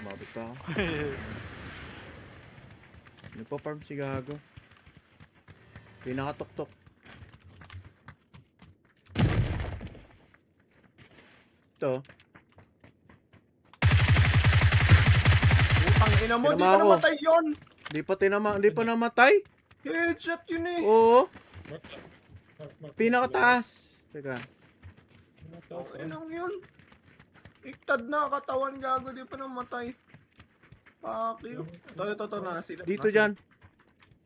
Mabit pa ako. Nagpa-farm si Gago. Pinakatok-tok. Ito. Putang ina mo, di Tinama pa ako. namatay yun. Di pa namatay? Headshot yun eh. Oo. Mark. Pinakataas. Teka. Okay lang yun. Iktad na katawan Gago, di pa namatay. Fuck you. Ito na sila. Dito na sila. dyan.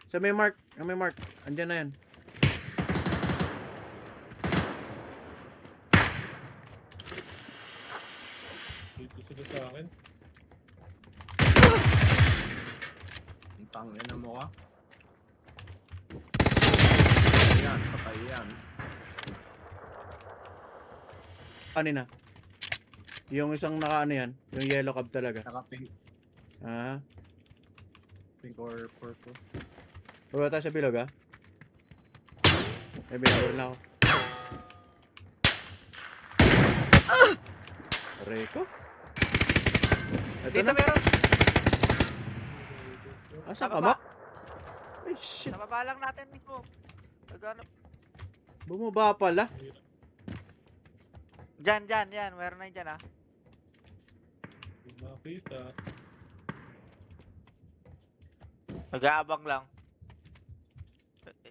Sa may mark. Sa may mark. Andyan na yan. Dito sila sa akin. Ang tangina mo ka. Ayan, patay yan. Kanina. Yung isang naka ano yan. Yung yellow cab talaga. Naka-pink Ah. or purple. Wala tayo sa bilog ah. Eh, binawal na ako. Aray ko. Ito Dito na. meron. Asa Sa ka, baba. Mac? Ay, shit. Sa baba lang natin mismo. Nagano. Bumaba pala. Diyan. Yan. Meron na dyan ah. Hindi makita. Nag-aabang lang.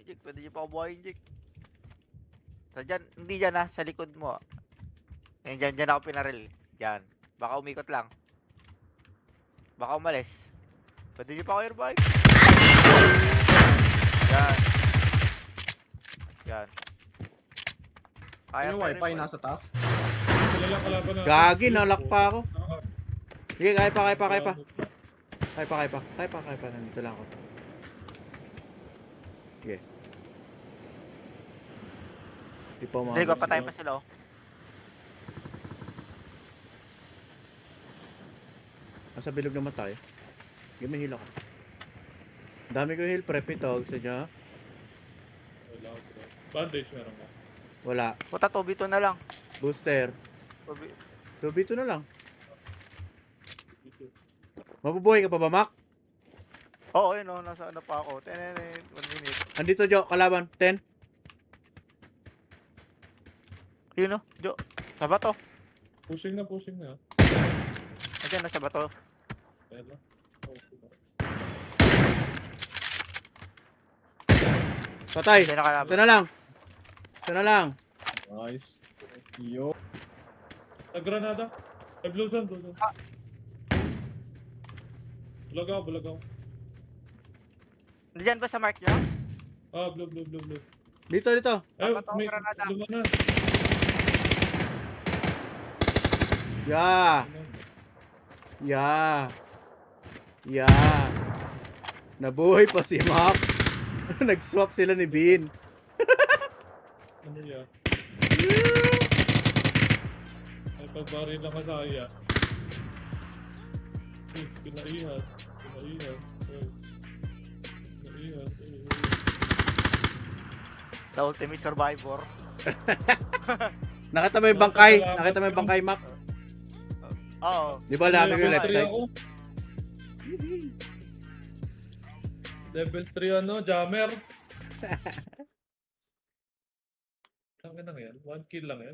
Jik, pwede niyo pa kubuhayin, Jik. So dyan, hindi dyan ah, sa likod mo. Ayan, dyan ako pinaril. Dyan. Baka umikot lang. Baka umalis. Pwede niyo pa ako airboy. Yan. Yan. Kaya Yung pa wifi airboy. nasa taas. Sila lang kalaban natin. Gagi, nalak pa ako. Ah, Sige, kaya pa. ah, Kaya pa. Nandito lang ako. Sige. Di pa Hindi ko, patay pa sila oh. Nasa bilog naman tayo. Sige, may heal ako. Ang dami ko heal prep ito. Gusto nyo? wala ako, bro. Bandage meron ka. Wala. Puta, 2v2 na lang. Booster. 2v- 2v2 na lang. Dito. Mabubuhay ka pa ba, Mac? Oo, yun oh, nasa ano pa ako. 1 minute. Andito, Jo. Kalaban. 10. Yun oh, Jo. Sa bato. Pushing na. Ayan, nasa bato. Ayan lang. Okay na. Patay. Hindi na kalaban. Ito na lang. Nice. Yo. Granada. Ay, blue zone. Bulag ako. Diyan ba sa mark nyo? Ah, blue. Dito. Ay, Dapat ako may granada. lumanan. Yeah. Nabuhay pa si Mac. Nag-swap sila ni Bean. Ano yan? Ay, pagbari na kasaya. Pinaihan. The ultimate survivor. Nakita mo yung bangkay, Mac. Oo. Di ba labi ko yung left Level 3 side? ako. Level 3 ano, jammer. Ang yan, 1 kill lang yan.